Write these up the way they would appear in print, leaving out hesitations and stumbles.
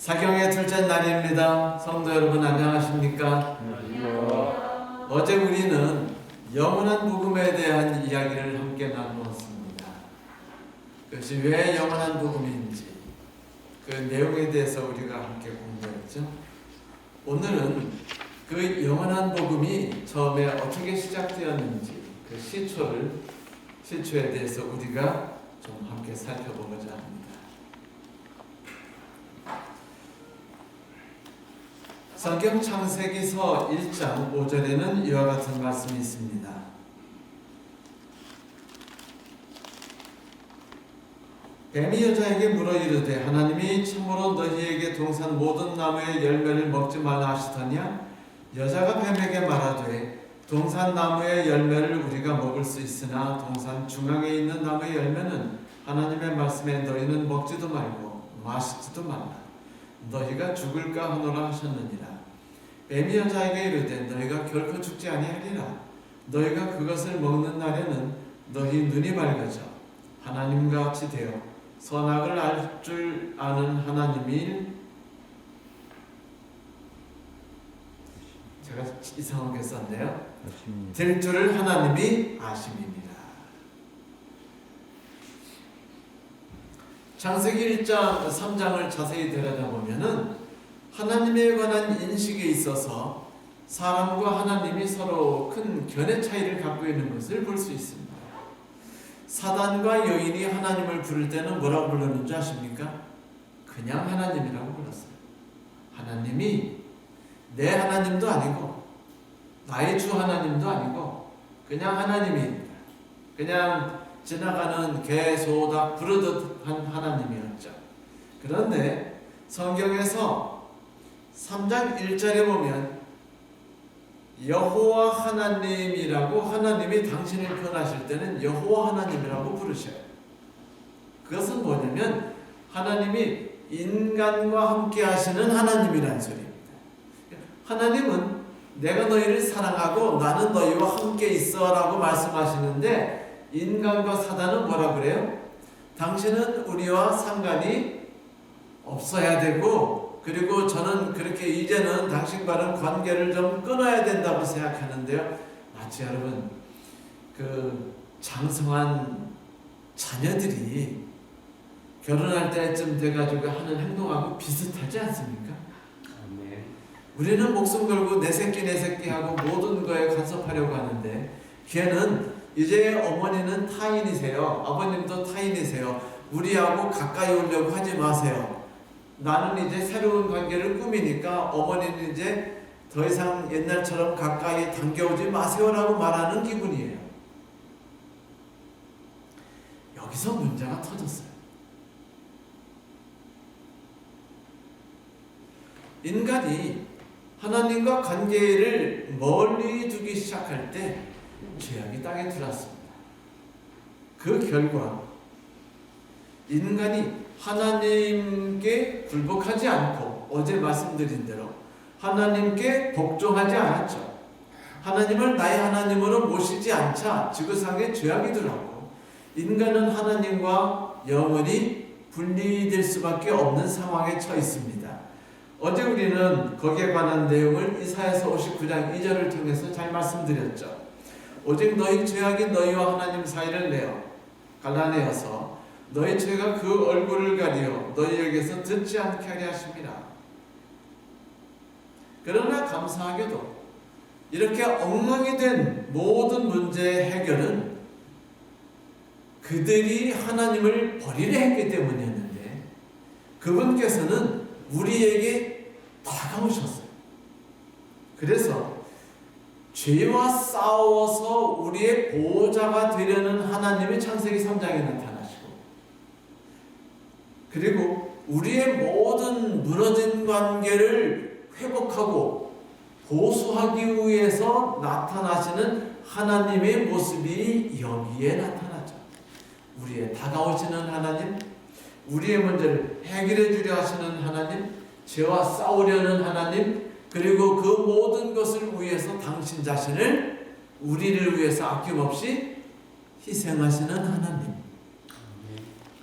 사경의 둘째 날입니다. 성도 여러분 안녕하십니까? 어제 우리는 영원한 복음에 대한 이야기를 함께 나누었습니다. 그것이 왜 영원한 복음인지 그 내용에 대해서 우리가 함께 공부했죠. 오늘은 그 영원한 복음이 처음에 어떻게 시작되었는지 그 시초에 대해서 우리가 좀 함께 살펴보고자 합니다. 성경 창세기서 1장 5절에는 이와 같은 말씀이 있습니다. 뱀이 여자에게 물어 이르되 하나님이 참으로 너희에게 동산 모든 나무의 열매를 먹지 말라 하시더냐? 여자가 뱀에게 말하되 동산 나무의 열매를 우리가 먹을 수 있으나 동산 중앙에 있는 나무의 열매는 하나님의 말씀에 너희는 먹지도 말고 마시지도 말라. 너희가 죽을까 하노라 하셨느니라. 뱀이 여자에게 이르되 너희가 결코 죽지 아니하리라. 너희가 그것을 먹는 날에는 너희 눈이 밝아져 하나님과 같이 되어 선악을 알 줄 아는 하나님이 제가 이상하게 썼네요. 될 줄을 하나님이 아심입니다. 창세기 1장, 3장을 자세히 들여다보면은 하나님에 관한 인식에 있어서 사람과 하나님이 서로 큰 견해 차이를 갖고 있는 것을 볼 수 있습니다. 사단과 여인이 하나님을 부를 때는 뭐라고 불렀는지 아십니까? 그냥 하나님이라고 불렀어요. 하나님이 내 하나님도 아니고 나의 주 하나님도 아니고 그냥 하나님입니다. 그냥 지나가는 개, 소, 닭 부르듯 한 하나님이었죠. 그런데 성경에서 3장 1절에 보면 여호와 하나님이라고 하나님이 당신을 표현하실 때는 여호와 하나님이라고 부르셔요. 그것은 뭐냐면 하나님이 인간과 함께 하시는 하나님이라는 소리입니다. 하나님은 내가 너희를 사랑하고 나는 너희와 함께 있어 라고 말씀하시는데 인간과 사단은 뭐라 그래요? 당신은 우리와 상관이 없어야 되고 그리고 저는 그렇게 이제는 당신과는 관계를 좀 끊어야 된다고 생각하는데요. 마치 여러분 그 장성한 자녀들이 결혼할 때쯤 돼가지고 하는 행동하고 비슷하지 않습니까? 우리는 목숨 걸고 내 새끼 하고 모든 거에 간섭하려고 하는데 걔는 이제 어머니는 타인이세요. 아버님도 타인이세요. 우리하고 가까이 오려고 하지 마세요. 나는 이제 새로운 관계를 꾸미니까 어머니는 이제 더 이상 옛날처럼 가까이 당겨오지 마세요라고 말하는 기분이에요. 여기서 문제가 터졌어요. 인간이 하나님과 관계를 멀리 두기 시작할 때 죄악이 땅에 들어왔습니다. 그 결과 인간이 하나님께 굴복하지 않고 어제 말씀드린 대로 하나님께 복종하지 않았죠. 하나님을 나의 하나님으로 모시지 않자 지구상에 죄악이 들어왔고 인간은 하나님과 영원히 분리될 수밖에 없는 상황에 처해 있습니다. 어제 우리는 거기에 관한 내용을 이사야서 59장 2절을 통해서 잘 말씀드렸죠. 오직 너희 죄악이 너희와 하나님 사이를 내어 갈라내어서 너희 죄가 그 얼굴을 가리어 너희에게서 듣지 않게 하려 하심이라. 그러나 감사하게도 이렇게 엉망이 된 모든 문제의 해결은 그들이 하나님을 버리려 했기 때문이었는데 그분께서는 우리에게 다가오셨어요. 그래서 죄와 싸워서 우리의 보호자가 되려는 하나님이 창세기 3장에 나타나시고 그리고 우리의 모든 무너진 관계를 회복하고 보수하기 위해서 나타나시는 하나님의 모습이 여기에 나타나죠. 우리의 다가오시는 하나님, 우리의 문제를 해결해 주려 하시는 하나님, 죄와 싸우려는 하나님, 그리고 그 모든 것을 위해서 당신 자신을 우리를 위해서 아낌없이 희생하시는 하나님.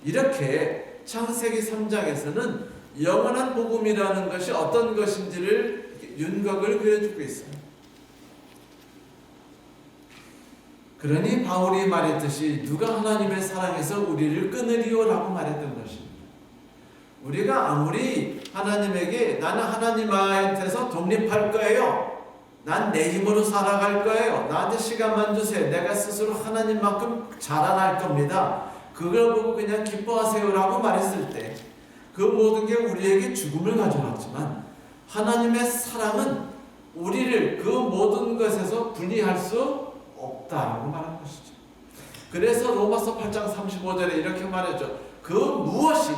이렇게 창세기 3장에서는 영원한 복음이라는 것이 어떤 것인지를 윤곽을 그려주고 있어요. 그러니 바울이 말했듯이 누가 하나님의 사랑에서 우리를 끊으리오라고 말했던 것입니다. 우리가 아무리 하나님에게 나는 하나님한테서 독립할 거예요, 난 내 힘으로 살아갈 거예요, 나한테 시간만 주세요, 내가 스스로 하나님만큼 자라날 겁니다, 그걸 보고 그냥 기뻐하세요라고 말했을 때 그 모든 게 우리에게 죽음을 가져왔지만 하나님의 사랑은 우리를 그 모든 것에서 분리할 수 없다라고 말한 것이죠. 그래서 로마서 8장 35절에 이렇게 말했죠. 그 무엇이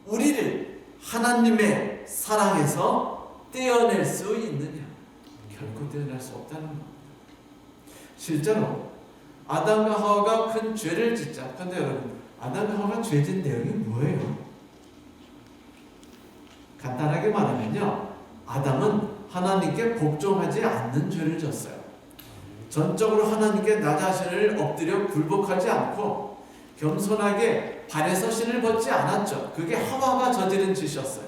우리를 하나님의 사랑에서 떼어낼 수 있느냐? 결코 떼어낼 수 없다는 겁니다. 실제로 아담과 하와가 큰 죄를 짓자. 그런데 여러분, 아담과 하와가 죄진 내용이 뭐예요? 간단하게 말하면요, 아담은 하나님께 복종하지 않는 죄를 졌어요. 전적으로 하나님께 나 자신을 엎드려 굴복하지 않고 겸손하게 발에서 신을 벗지 않았죠. 그게 하와가 저지른 짓이었어요.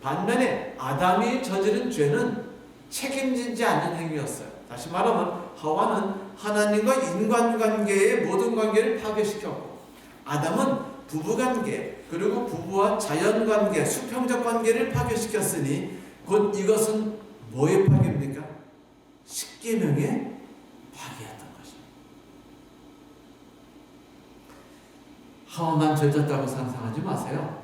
반면에 아담이 저지른 죄는 책임지지 않는 행위였어요. 다시 말하면 하와는 하나님과 인간관계의 모든 관계를 파괴시켰고, 아담은 부부관계, 그리고 부부와 자연관계, 수평적 관계를 파괴시켰으니 곧 이것은 뭐의 파괴입니까? 십계명의 파괴였던 것입니다. 하와만 죄졌다고 상상하지 마세요.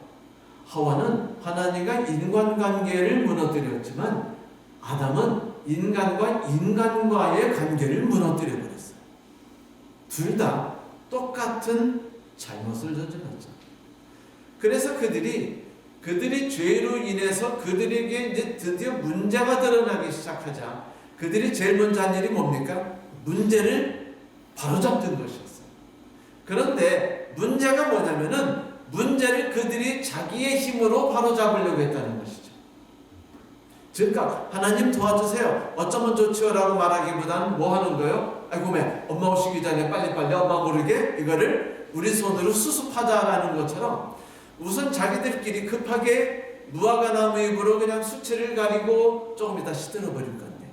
하와는 하나님과 인간관계를 무너뜨렸지만 아담은 인간과 인간과의 관계를 무너뜨려 버렸어요. 둘 다 똑같은 잘못을 저질렀죠. 그래서 그들이 죄로 인해서 그들에게 이제 드디어 문제가 드러나기 시작하자 그들이 제일 먼저 한 일이 뭡니까? 문제를 바로잡는 것이었어요. 그런데 문제가 뭐냐면은 문제를 그들이 자기의 힘으로 바로잡으려고 했다는 것이죠. 즉각 하나님 도와주세요, 어쩌면 좋지요 라고 말하기보다는 뭐 하는 거예요? 아이고 매 엄마 오시기 전에 빨리빨리 엄마 모르게 이거를 우리 손으로 수습하자라는 것처럼 우선 자기들끼리 급하게 무화과나무 잎으로 그냥 수치를 가리고 조금 이따 시들어 버릴 건데,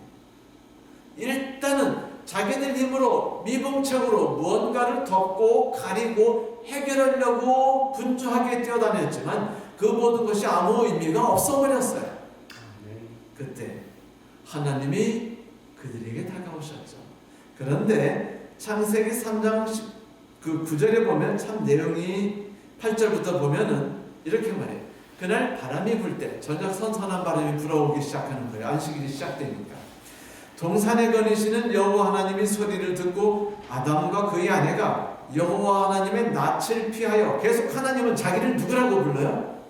일단은 자기들 힘으로 미봉책으로 무언가를 덮고 가리고 해결하려고 분주하게 뛰어다녔지만 그 모든 것이 아무 의미가 없어버렸어요. 그때 하나님이 그들에게 다가오셨죠. 그런데 창세기 3장 9절에 보면 참 내용이 8절부터 보면은 이렇게 말해요. 그날 바람이 불 때 저녁 선선한 바람이 불어오기 시작하는 거예요. 안식일이 시작되니까. 동산에 거니시는 여호와 하나님이 소리를 듣고 아담과 그의 아내가 여호와 하나님의 낯을 피하여, 계속 하나님은 자기를 누구라고 불러요?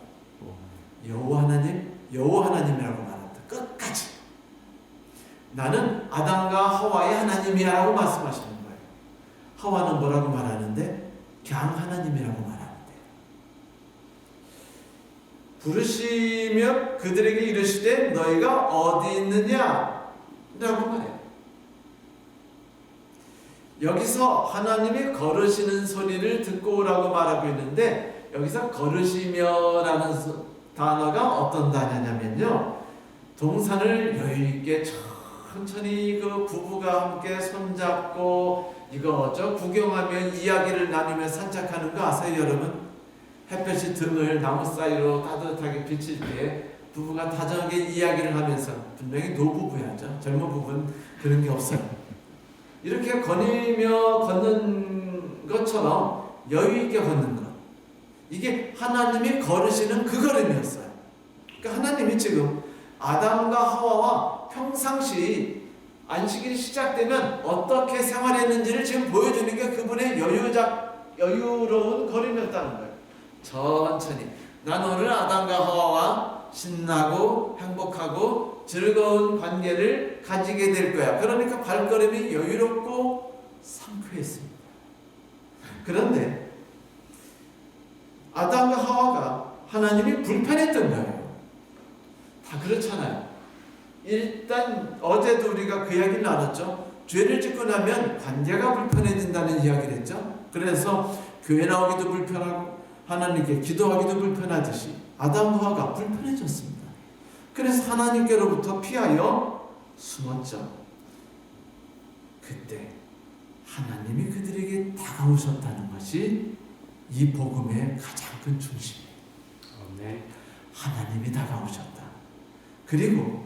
여호와 하나님, 여호와 하나님이라고 말합니다. 끝까지. 나는 아담과 하와의 하나님이야 라고 말씀하시는 거예요. 하와는 뭐라고 말하는데? 그냥 하나님이라고 말하는데, 부르시며 그들에게 이르시되 너희가 어디 있느냐 라고 말해요. 여기서 하나님이 걸으시는 소리를 듣고 오라고 말하고 있는데, 여기서 걸으시며 라는 단어가 어떤 단어냐면요, 동산을 여유있게 천천히 그 부부가 함께 손잡고 이거저 구경하며 이야기를 나누며 산책하는 거 아세요 여러분? 햇볕이 등을 나무 사이로 따뜻하게 비칠 때 부부가 다정하게 이야기를 하면서, 분명히 노부부야죠. 젊은 부부는 그런 게 없어요. 이렇게 거니며 걷는 것처럼 여유있게 걷는 것, 이게 하나님이 걸으시는 그 걸음이었어요. 그러니까 하나님이 지금 아담과 하와와 평상시 안식일이 시작되면 어떻게 생활했는지를 지금 보여주는 게 그분의 여유로운 걸음이었다는 거예요. 천천히, 난 오늘 아담과 하와와 신나고 행복하고 즐거운 관계를 가지게 될 거야. 그러니까 발걸음이 여유롭고 상쾌했습니다. 그런데 아담과 하와가 하나님이 불편했던 거예요. 다 그렇잖아요. 일단 어제도 우리가 그 이야기를 나눴죠. 죄를 짓고 나면 관계가 불편해진다는 이야기를 했죠. 그래서 교회 나오기도 불편하고 하나님께 기도하기도 불편하듯이 아담과 하와가 불편해졌습니다. 그래서 하나님께로부터 피하여 숨었죠. 그때 하나님이 그들에게 다가오셨다는 것이 이 복음의 가장 큰 중심이에요. 하나님이 다가오셨다. 그리고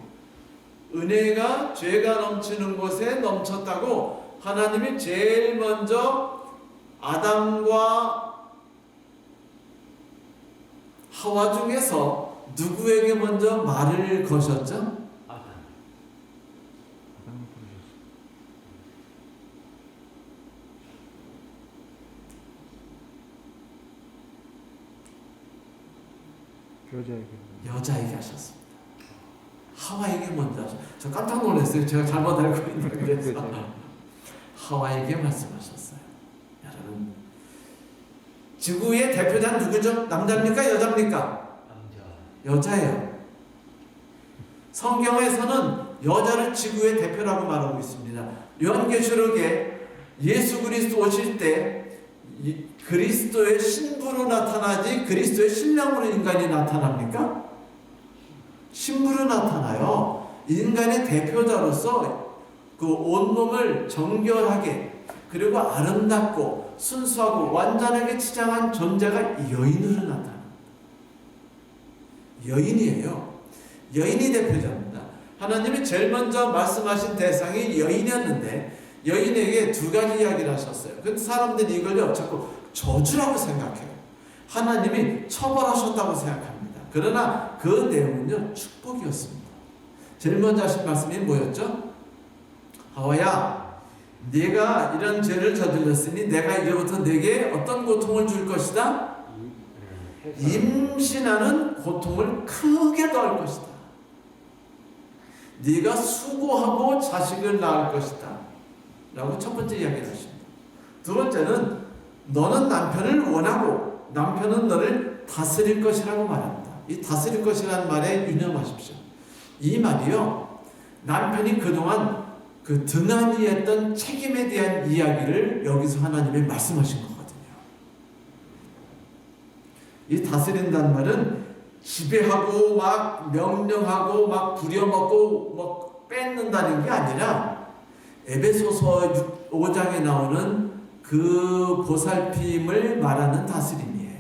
은혜가 죄가 넘치는 곳에 넘쳤다고 하나님이 제일 먼저 아담과 하와 중에서 누구에게 먼저 말을 거셨죠? 여자에게 하셨습니다. 하와에게 먼저 하셨어요. 저 깜짝 놀랐어요. 제가 잘못 알고 있는데 그래서 하와에게 말씀하셨어요. 여러분, 지구의 대표자는 누구죠? 남자입니까? 여자입니까? 여자예요. 성경에서는 여자를 지구의 대표라고 말하고 있습니다. 요한계시록에 예수 그리스도 오실 때 그리스도의 신부로 나타나지 그리스도의 신랑으로 인간이 나타납니까? 신부로 나타나요. 인간의 대표자로서 그 온몸을 정결하게 그리고 아름답고 순수하고 완전하게 치장한 존재가 여인으로 나타납니다. 여인이에요. 여인이 대표자입니다. 하나님이 제일 먼저 말씀하신 대상이 여인이었는데 여인에게 두 가지 이야기를 하셨어요. 근데 사람들이 이걸 자꾸 저주라고 생각해요. 하나님이 처벌하셨다고 생각합니다. 그러나 그 내용은요, 축복이었습니다. 제일 먼저 하신 말씀이 뭐였죠? 하와야, 네가 이런 죄를 저질렀으니 내가 이제부터 네게 어떤 고통을 줄 것이다? 임신하는 고통을 크게 더할 것이다. 네가 수고하고 자식을 낳을 것이다. 라고 첫 번째 이야기를 하십니다. 두 번째는 너는 남편을 원하고 남편은 너를 다스릴 것이라고 말합니다. 이 다스릴 것이라는 말에 유념하십시오. 이 말이요, 남편이 그동안 그 등한히 했던 책임에 대한 이야기를 여기서 하나님이 말씀하신 거거든요. 이 다스린다는 말은 지배하고 막 명령하고 막 부려먹고 막 뺏는다는 게 아니라 에베소서 5장에 나오는 그 보살핌을 말하는 다스림이에요.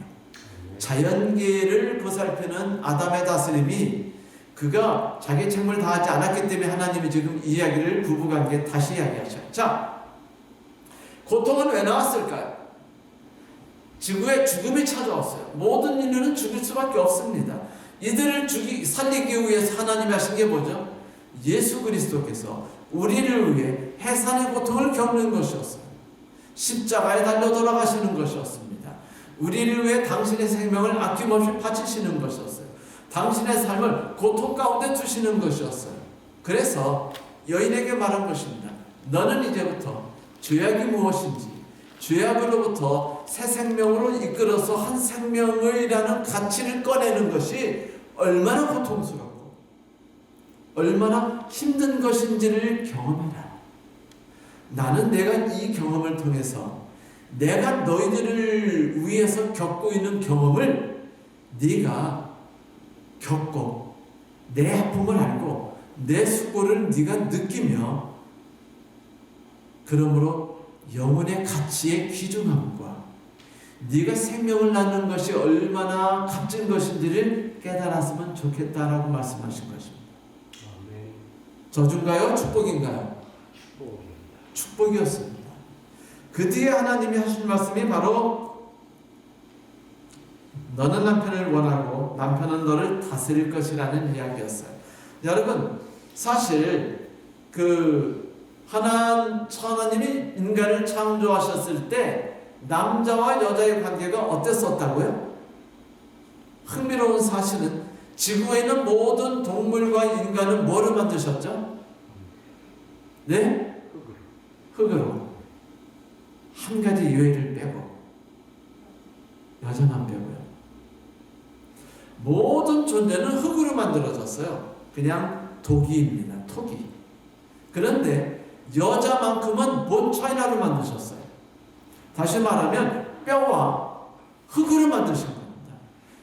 자연계를 보살피는 아담의 다스림이 그가 자기 책임을 다하지 않았기 때문에 하나님이 지금 이 이야기를 부부관계에 다시 이야기하셔요. 자, 고통은 왜 나왔을까요? 지구에 죽음이 찾아왔어요. 모든 인류는 죽을 수밖에 없습니다. 이들을 살리기 위해서 하나님이 하신 게 뭐죠? 예수 그리스도께서 우리를 위해 해산의 고통을 겪는 것이었어요. 십자가에 달려 돌아가시는 것이었습니다. 우리를 위해 당신의 생명을 아낌없이 바치시는 것이었어요. 당신의 삶을 고통 가운데 두시는 것이었어요. 그래서 여인에게 말한 것입니다. 너는 이제부터 죄악이 무엇인지, 죄악으로부터 새 생명으로 이끌어서 한 생명이라는 가치를 꺼내는 것이 얼마나 고통스럽고 얼마나 힘든 것인지를 경험해라. 나는 내가 이 경험을 통해서 내가 너희들을 위해서 겪고 있는 경험을 네가 겪고 내 아픔을 알고 내 수고를 네가 느끼며 그러므로 영혼의 가치의 귀중함과 네가 생명을 낳는 것이 얼마나 값진 것인지를 깨달았으면 좋겠다라고 말씀하신 것입니다. 저주인가요? 축복인가요? 축복이었습니다. 그 뒤에 하나님이 하신 말씀이 바로 너는 남편을 원하고 남편은 너를 다스릴 것이라는 이야기였어요. 여러분, 사실 하나님이 인간을 창조하셨을 때 남자와 여자의 관계가 어땠었다고요? 흥미로운 사실은 지구에 있는 모든 동물과 인간은 뭐를 만드셨죠? 네? 흙으로. 한 가지 예외를 빼고 여자만 빼고요. 모든 존재는 흙으로 만들어졌어요. 그냥 토기입니다. 토기. 그런데 여자만큼은 본 차이나로 만드셨어요. 다시 말하면 뼈와 흙으로 만드신 겁니다.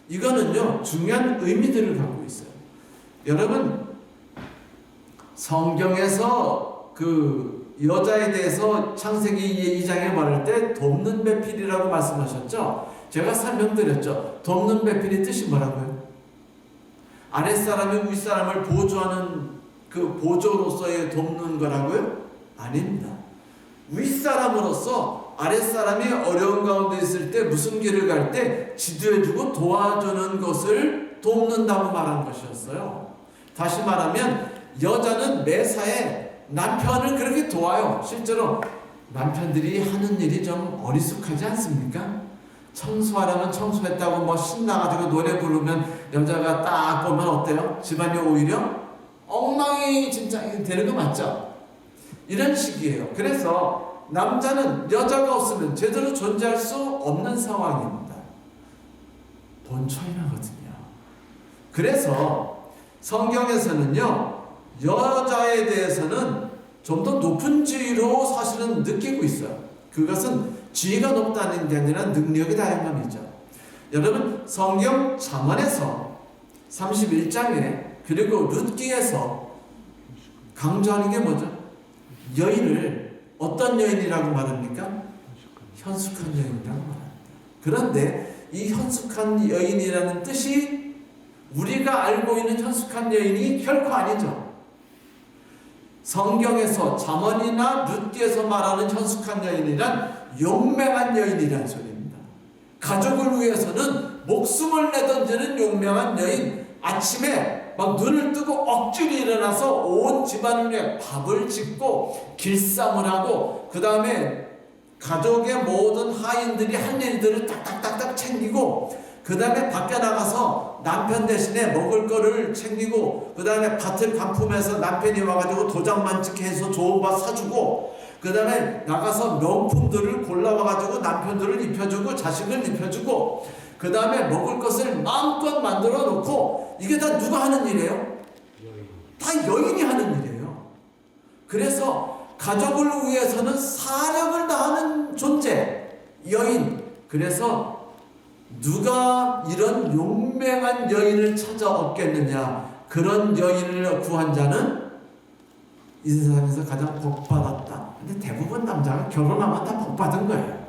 이거는요 중요한 의미들을 갖고 있어요. 여러분 성경에서 그 여자에 대해서 창세기 2장에 말할 때 돕는 배필이라고 말씀하셨죠. 제가 설명드렸죠. 돕는 배필의 뜻이 뭐라고요? 아랫사람이 윗사람을 보조하는 그 보조로서의 돕는 거라고요? 아닙니다. 윗사람으로서 아랫사람이 어려운 가운데 있을 때 무슨 길을 갈 때 지도해주고 도와주는 것을 돕는다고 말한 것이었어요. 다시 말하면 여자는 매사에 남편을 그렇게 도와요. 실제로 남편들이 하는 일이 좀 어리숙하지 않습니까? 청소하려면 청소했다고 뭐 신나가지고 노래 부르면 여자가 딱 보면 어때요? 집안이 오히려 엉망이 진짜 되는 거 맞죠? 이런 식이에요. 그래서 남자는 여자가 없으면 제대로 존재할 수 없는 상황입니다. 본초인하거든요. 그래서 성경에서는요 여자에 대해서는 좀 더 높은 지위로 사실은 느끼고 있어요. 그것은 지위가 높다는 게 아니라 능력이 다양함이죠. 여러분 성경 잠언에서 31장에 그리고 룻기에서 강조하는 게 뭐죠? 여인을 어떤 여인이라고 말합니까? 현숙한 여인이라고 말합니다. 그런데 이 현숙한 여인이라는 뜻이 우리가 알고 있는 현숙한 여인이 결코 아니죠. 성경에서 잠언이나 룻기에서 말하는 현숙한 여인이란 용맹한 여인이라는 소리입니다. 가족을 위해서는 목숨을 내던지는 용맹한 여인, 아침에 막 눈을 뜨고 억지로 일어나서 온 집안을 위해 밥을 짓고 길쌈을 하고 그 다음에 가족의 모든 하인들이 할 일들을 딱딱딱딱 챙기고 그 다음에 밖에 나가서 남편 대신에 먹을 거를 챙기고 그 다음에 밭을 간품해서 남편이 와가지고 도장 만찍해서 좋은 밥 사주고 그 다음에 나가서 명품들을 골라와가지고 남편들을 입혀주고 자식을 입혀주고 그 다음에 먹을 것을 마음껏 만들어 놓고 이게 다 누가 하는 일이에요? 다 여인이 하는 일이에요. 그래서 가족을 위해서는 사력을 다하는 존재 여인. 그래서 누가 이런 용맹한 여인을 찾아 얻겠느냐? 그런 여인을 구한 자는 이 세상에서 가장 복받았다. 근데 대부분 남자가 결혼하면 다 복받은 거예요.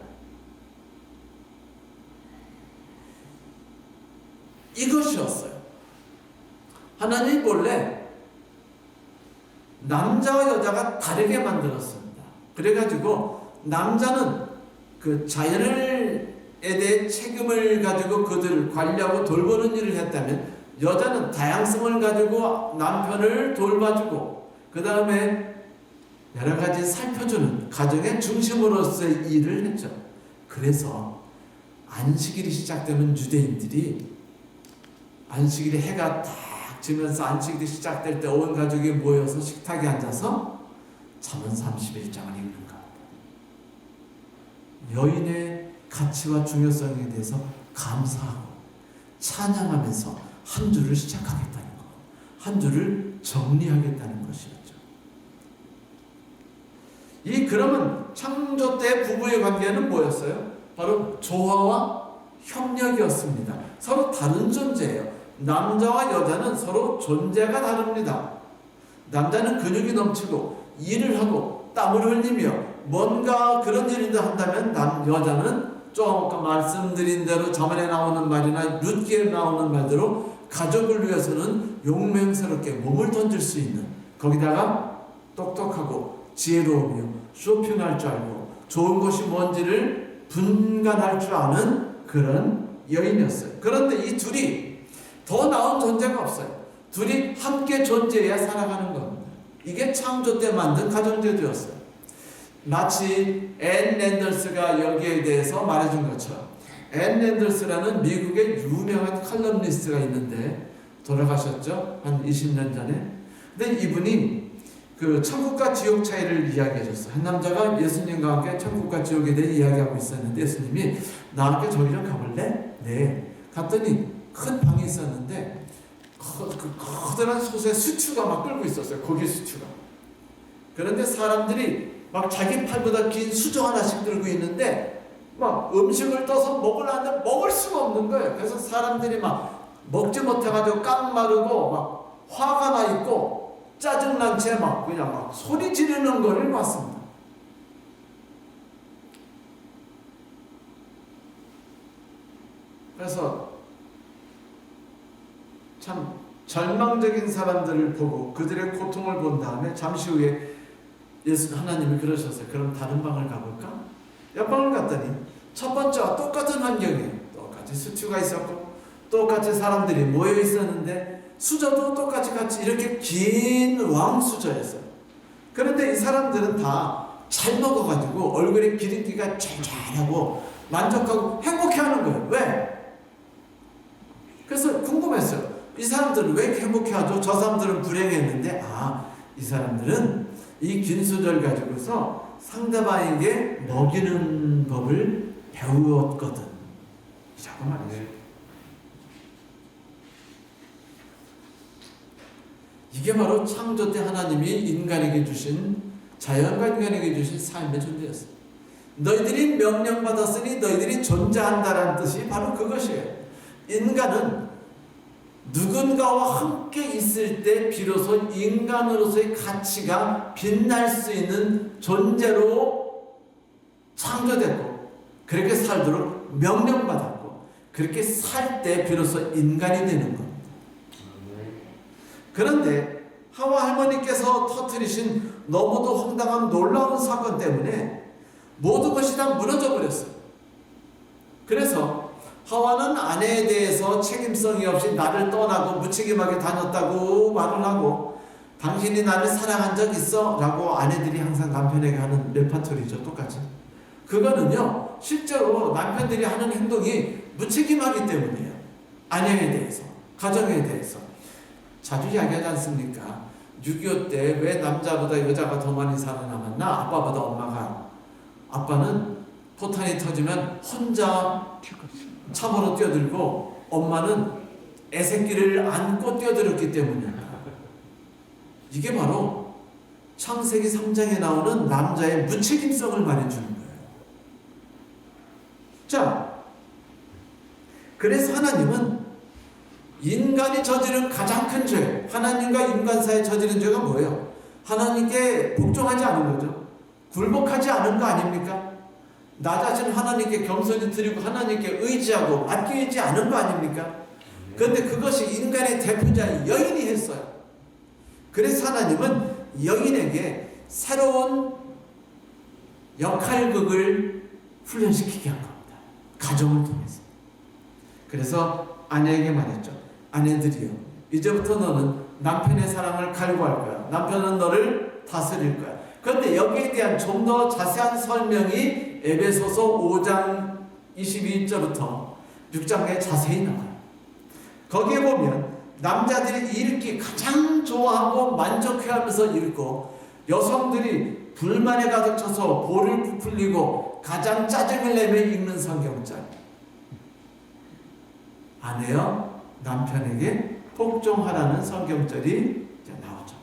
이것이었어요. 하나님 본래 남자와 여자가 다르게 만들었습니다. 그래가지고 남자는 그 자연에 대해 책임을 가지고 그들을 관리하고 돌보는 일을 했다면 여자는 다양성을 가지고 남편을 돌봐주고 그 다음에 여러 가지 살펴주는 가정의 중심으로서의 일을 했죠. 그래서 안식일이 시작되면 유대인들이 안식일에 해가 딱 지면서 안식일이 시작될 때 온 가족이 모여서 식탁에 앉아서 잠언 31장을 읽는 겁니다. 여인의 가치와 중요성에 대해서 감사하고 찬양하면서 한 주를 시작하겠다는 것, 한 주를 정리하겠다는 것이었죠. 그러면 창조 때 부부의 관계는 뭐였어요? 바로 조화와 협력이었습니다. 서로 다른 존재예요. 남자와 여자는 서로 존재가 다릅니다. 남자는 근육이 넘치고 일을 하고 땀을 흘리며 뭔가 그런 일을 한다면 여자는 조금 말씀드린 대로 잠언에 나오는 말이나 룻기에 나오는 말대로 가족을 위해서는 용맹스럽게 몸을 던질 수 있는, 거기다가 똑똑하고 지혜로우며 쇼핑할 줄 알고 좋은 것이 뭔지를 분간할 줄 아는 그런 여인이었어요. 그런데 이 둘이 더 나은 존재가 없어요. 둘이 함께 존재해야 살아가는 겁니다. 이게 창조 때 만든 가정제도였어요. 마치 앤 랜더스가 여기에 대해서 말해준 것처럼, 앤 랜더스라는 미국의 유명한 칼럼니스트가 있는데 돌아가셨죠? 한 20년 전에. 근데 이분이 그 천국과 지옥 차이를 이야기해 줬어요. 한 남자가 예수님과 함께 천국과 지옥에 대해 이야기하고 있었는데 예수님이 나 함께 저기 좀 가볼래? 네. 갔더니 큰 방이 있었는데 그 커다란 솥에 수추가 막 끓고 있었어요. 고기 수추가. 그런데 사람들이 막 자기 팔보다 긴 수저 하나씩 들고 있는데 막 음식을 떠서 먹으려는데 먹을 수가 없는 거예요. 그래서 사람들이 막 먹지 못해가지고 깡마르고 막 화가 나 있고 짜증난 채 막 그냥 막 소리 지르는 거를 봤습니다. 그래서 참 절망적인 사람들을 보고 그들의 고통을 본 다음에 잠시 후에 하나님이 그러셨어요. 그럼 다른 방을 가볼까? 옆방을 갔더니 첫 번째와 똑같은 환경이에요. 똑같이 스튜가 있었고 똑같이 사람들이 모여 있었는데 수저도 똑같이 같이 이렇게 긴 왕수저였어요. 그런데 이 사람들은 다 잘 먹어가지고 얼굴에 기름기가 잘 만족하고 행복해하는 거예요. 왜? 그래서 궁금했어요. 이 사람들은 왜 이렇게 행복해하죠? 저 사람들은 불행했는데 이 사람들은 이 긴 수저를 가지고서 상대방에게 먹이는 법을 배웠거든. 이라고 말이죠. 이게 바로 창조 때 하나님이 인간에게 주신, 자연과 인간에게 주신 삶의 존재였어요. 너희들이 명령받았으니 너희들이 존재한다라는 뜻이 바로 그것이에요. 인간은 누군가와 함께 있을 때 비로소 인간으로서의 가치가 빛날 수 있는 존재로 창조됐고, 그렇게 살도록 명령받았고, 그렇게 살 때 비로소 인간이 되는 겁니다. 그런데 하와 할머니께서 터뜨리신 너무도 황당한 놀라운 사건 때문에 모든 것이 다 무너져 버렸어요. 그래서 하와는 아내에 대해서 책임성이 없이 나를 떠나고 무책임하게 다녔다고 말을 하고, 당신이 나를 사랑한 적 있어? 라고 아내들이 항상 남편에게 하는 레파토리죠. 똑같이. 그거는요, 실제로 남편들이 하는 행동이 무책임하기 때문이에요. 아내에 대해서, 가정에 대해서. 자주 이야기하지 않습니까? 6.25 때 왜 남자보다 여자가 더 많이 살아남았나? 아빠보다 엄마가. 아빠는 포탄이 터지면 혼자 참으로 뛰어들고 엄마는 애새끼를 안고 뛰어들었기 때문입니다. 이게 바로 창세기 3장에 나오는 남자의 무책임성을 말해주는 거예요. 자, 그래서 하나님은 인간이 저지른 가장 큰 죄, 하나님과 인간 사이에 저지른 죄가 뭐예요? 하나님께 복종하지 않은 거죠. 굴복하지 않은 거 아닙니까? 나 자신 하나님께 겸손히 드리고 하나님께 의지하고 맡기지 않은 거 아닙니까? 그런데 그것이 인간의 대표자인 여인이 했어요. 그래서 하나님은 여인에게 새로운 역할극을 훈련시키게 한 겁니다. 가정을 통해서. 그래서 아내에게 말했죠. 아내들이여, 이제부터 너는 남편의 사랑을 갈구할 거야. 남편은 너를 다스릴 거야. 그런데 여기에 대한 좀 더 자세한 설명이 에베소서 5장 22절부터 6장에 자세히 나와요. 거기에 보면 남자들이 읽기 가장 좋아하고 만족해하면서 읽고, 여성들이 불만에 가득 차서 볼을 부풀리고 가장 짜증을 내며 읽는 성경절. 아내여 남편에게 복종하라는 성경절이 나오죠.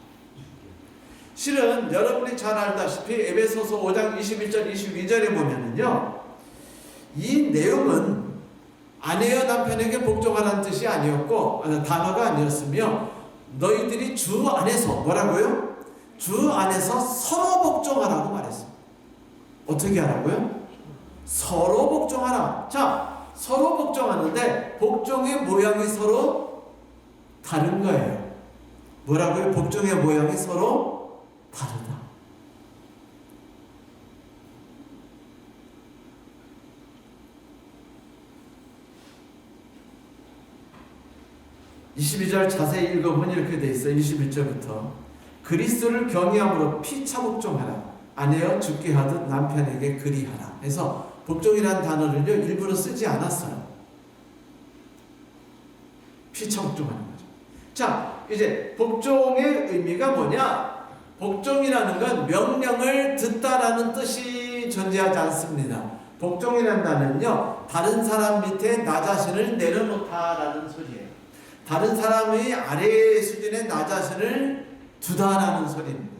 실은 여러분이 잘 알다시피 에베소서 5장 21절 22절에 보면은요, 이 내용은 아내여 남편에게 복종하라는 뜻이 아니었고, 단어가 아니었으며, 너희들이 주 안에서 뭐라고요? 주 안에서 서로 복종하라고 말했습니다. 어떻게 하라고요? 서로 복종하라. 자, 서로 복종하는데 복종의 모양이 서로 다른 거예요. 뭐라고요? 복종의 모양이 서로 다르다. (22절) 자세히 읽어보면 이렇게 돼 있어요. 21절부터 그리스도를 경외함으로 피차 복종하라. 아내여 죽게 하듯 남편에게 그리하라. 그래서 복종이라는 단어를요 일부러 쓰지 않았어요. 피차 복종하는 거죠. 자, 이제 복종의 의미가 뭐냐? 복종이라는 건 명령을 듣다라는 뜻이 존재하지 않습니다. 복종이라는 단어는요, 다른 사람 밑에 나 자신을 내려놓다라는 소리예요. 다른 사람의 아래 수준의 나 자신을 두다라는 소리입니다.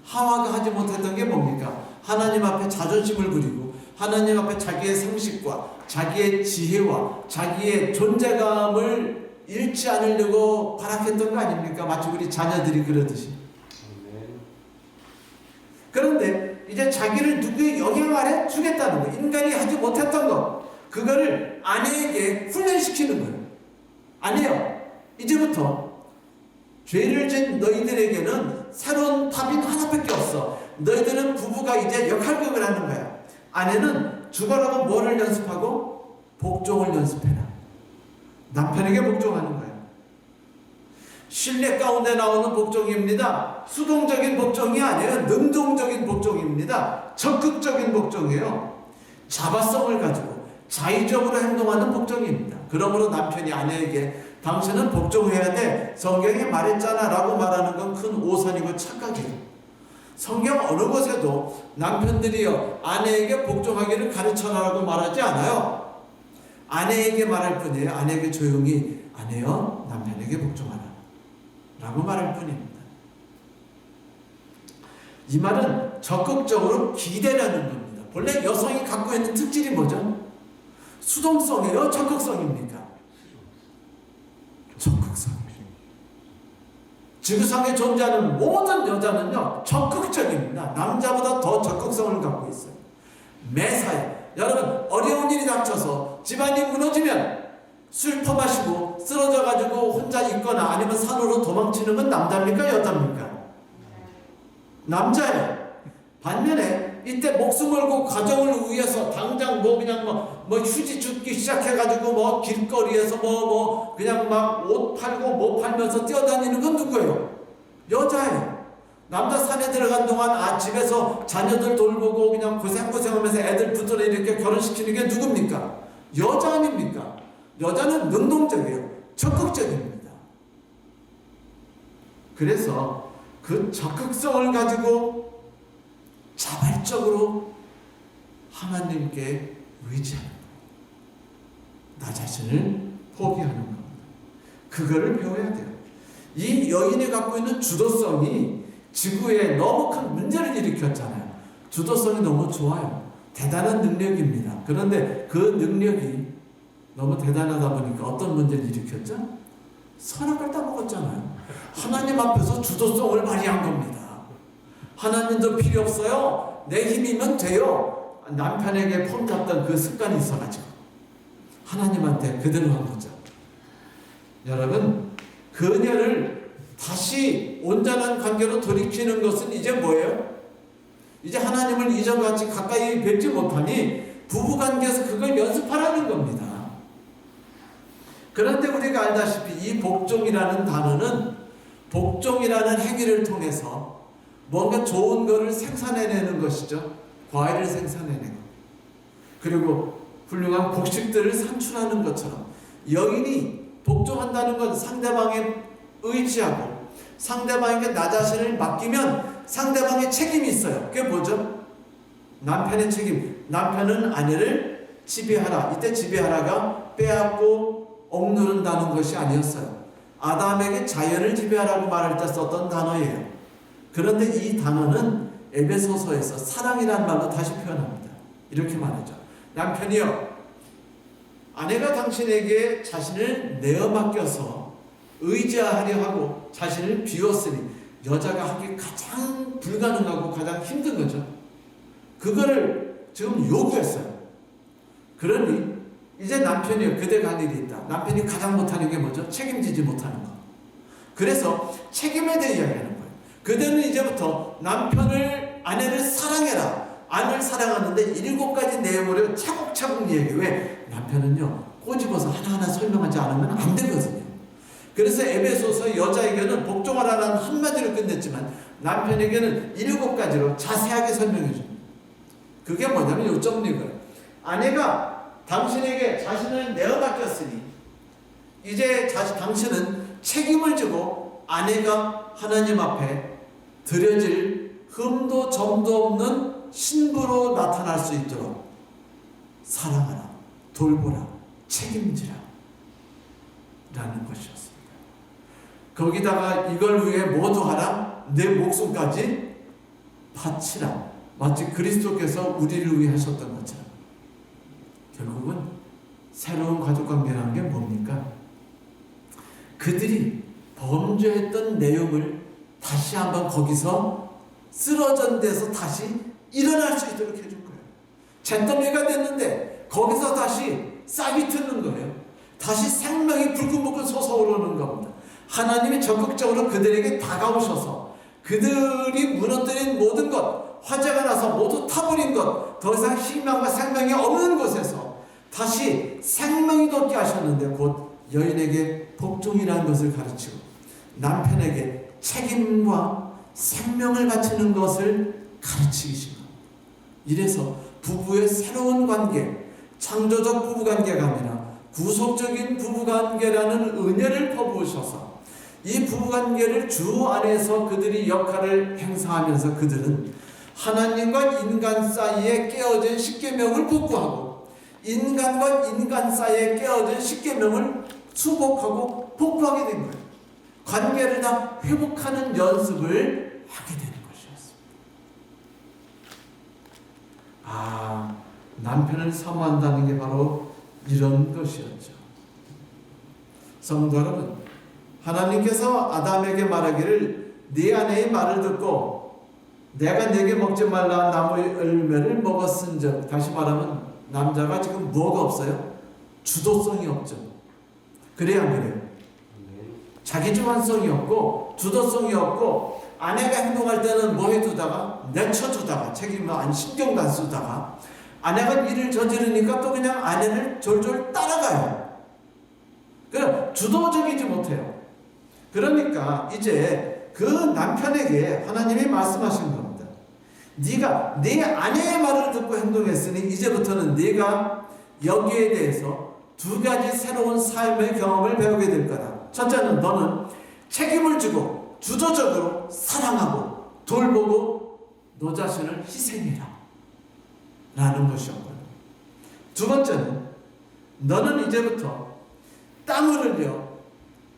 하와가 하지 못했던 게 뭡니까? 하나님 앞에 자존심을 부리고 하나님 앞에 자기의 상식과 자기의 지혜와 자기의 존재감을 잃지 않으려고 발악했던 거 아닙니까? 마치 우리 자녀들이 그러듯이. 그런데 이제 자기를 누구의 영향 아래 주겠다는 거, 인간이 하지 못했던 거, 그거를 아내에게 훈련시키는 거예요. 아내요, 이제부터 죄를 진 너희들에게는 새로운 답인 하나밖에 없어. 너희들은 부부가 이제 역할극을 하는 거야. 아내는 죽어라고 뭐를 연습하고? 복종을 연습해라. 남편에게 복종하는 거야. 신뢰 가운데 나오는 복종입니다. 수동적인 복종이 아니에요. 능동적인 복종입니다. 적극적인 복종이에요. 자발성을 가지고 자의적으로 행동하는 복종입니다. 그러므로 남편이 아내에게 당신은 복종해야 돼, 성경이 말했잖아 라고 말하는 건 큰 오산이고 착각이에요. 성경 어느 곳에도 남편들이요 아내에게 복종하기를 가르쳐라라고 말하지 않아요. 아내에게 말할 뿐이에요. 아내에게 조용히 아내요 남편에게 복종하라 라고 말할 뿐입니다. 이 말은 적극적으로 기대라는 겁니다. 본래 여성이 갖고 있는 특질이 뭐죠? 수동성이에요? 적극성입니까? 적극성. 지구상에 존재하는 모든 여자는요 적극적입니다. 남자보다 더 적극성을 갖고 있어요. 매사에 여러분 어려운 일이 닥쳐서 집안이 무너지면 술 퍼마시고 쓰러져가지고 혼자 있거나 아니면 산으로 도망치는 건 남자입니까? 여자입니까? 남자예요. 반면에 이때 목숨 걸고 가정을 위해서 당장 그냥 휴지 줍기 시작해가지고 길거리에서 그냥 막 옷 팔고 뭐 팔면서 뛰어다니는 건 누구예요? 여자예요. 남자 산에 들어간 동안 집에서 자녀들 돌보고 그냥 고생하면서 애들 붙들어 이렇게 결혼시키는 게 누굽니까? 여자 아닙니까? 여자는 능동적이에요. 적극적입니다. 그래서 그 적극성을 가지고 자발적으로 하나님께 의지하는 거예요. 나 자신을 포기하는 겁니다. 그거를 배워야 돼요. 이 여인이 갖고 있는 주도성이 지구에 너무 큰 문제를 일으켰잖아요. 주도성이 너무 좋아요. 대단한 능력입니다. 그런데 그 능력이 너무 대단하다 보니까 어떤 문제를 일으켰죠? 선악을 따먹었잖아요. 하나님 앞에서 주도성을 발휘한 겁니다. 하나님도 필요 없어요. 내 힘이면 돼요. 남편에게 폰 잡던 그 습관이 있어가지고 하나님한테 그대로 한 거죠. 여러분, 그녀를 다시 온전한 관계로 돌이키는 것은 이제 뭐예요? 이제 하나님을 이전같이 가까이 뵙지 못하니 부부관계에서 그걸 연습하라는 겁니다. 그런데 우리가 알다시피 이 복종이라는 단어는 복종이라는 행위를 통해서 뭔가 좋은 것을 생산해내는 것이죠. 과일을 생산해내고 그리고 훌륭한 곡식들을 산출하는 것처럼 여인이 복종한다는 건 상대방에 의지하고 상대방에게 나 자신을 맡기면 상대방의 책임이 있어요. 그게 뭐죠? 남편의 책임. 남편은 아내를 지배하라. 이때 지배하라가 빼앗고 억누른다는 것이 아니었어요. 아담에게 자연을 지배하라고 말할 때 썼던 단어예요. 그런데 이 단어는 에베소서에서 사랑이라는 말로 다시 표현합니다. 이렇게 말하죠. 남편이여, 아내가 당신에게 자신을 내어 맡겨서 의지하려 하고 자신을 비웠으니 여자가 하기 가장 불가능하고 가장 힘든 거죠. 그거를 지금 요구했어요. 그러니 이제 남편이요, 그대가 할 일이 있다. 남편이 가장 못하는 게 뭐죠? 책임지지 못하는 거. 그래서 책임에 대해 이야기하는 거예요. 그대는 이제부터 아내를 사랑해라. 아내를 사랑하는데 7가지 내용으로 차곡차곡 얘기해. 왜? 남편은요, 꼬집어서 하나하나 설명하지 않으면 안 되거든요. 그래서 에베소서 여자에게는 복종하라는 한마디로 끝냈지만 남편에게는 7가지로 자세하게 설명해 줍니다. 그게 뭐냐면 요점 이거예요. 아내가 당신에게 자신을 내어 맡겼으니 이제 당신은 책임을 지고 아내가 하나님 앞에 드려질 흠도 점도 없는 신부로 나타날 수 있도록 사랑하라, 돌보라, 책임지라 라는 것이었습니다. 거기다가 이걸 위해 모두 하라, 내 목숨까지 바치라. 마치 그리스도께서 우리를 위해 하셨던 것처럼 가족관계라는 게 뭡니까? 그들이 범죄했던 내용을 다시 한번 거기서 쓰러진 데서 다시 일어날 수 있도록 해줄 거예요. 잿더미가 됐는데 거기서 다시 싹이 트는 거예요. 다시 생명이 불끈불끈 솟아오르는 겁니다. 하나님이 적극적으로 그들에게 다가오셔서 그들이 무너뜨린 모든 것, 화재가 나서 모두 타버린 것, 더 이상 희망과 생명이 없는 곳에서 다시 생명이 돋게 하셨는데 곧 여인에게 복종이라는 것을 가르치고 남편에게 책임과 생명을 바치는 것을 가르치신 겁니다. 이래서 부부의 새로운 관계, 창조적 부부관계가 아니라 구속적인 부부관계라는 은혜를 퍼부으셔서 이 부부관계를 주 안에서 그들이 역할을 행사하면서 그들은 하나님과 인간 사이에 깨어진 십계명을 복구하고 인간과 인간 사이에 깨어진 십계명을 수복하고 복구하게 된 거예요. 관계를 다 회복하는 연습을 하게 되는 것이었습니다. 남편을 사모한다는 게 바로 이런 것이었죠. 성도 여러분, 하나님께서 아담에게 말하기를 네 아내의 말을 듣고 내가 네게 먹지 말라 나무의 열매를 먹었은즉, 다시 말하면 남자가 지금 뭐가 없어요? 주도성이 없죠. 그래야 안 그래요? 자기 주관성이 없고 주도성이 없고 아내가 행동할 때는 뭐 해두다가 내쳐두다가 책임을 안 신경도 안 쓰다가 아내가 일을 저지르니까 또 그냥 아내를 졸졸 따라가요. 그럼 주도적이지 못해요. 그러니까 이제 그 남편에게 하나님이 말씀하신 겁니다. 네가 네 아내의 말을 듣고 행동했으니 이제부터는 네가 여기에 대해서 두 가지 새로운 삶의 경험을 배우게 될 거다. 첫째는 너는 책임을 지고 주도적으로 사랑하고 돌보고 너 자신을 희생해라 라는 것이었고요. 두 번째는 너는 이제부터 땀을 흘려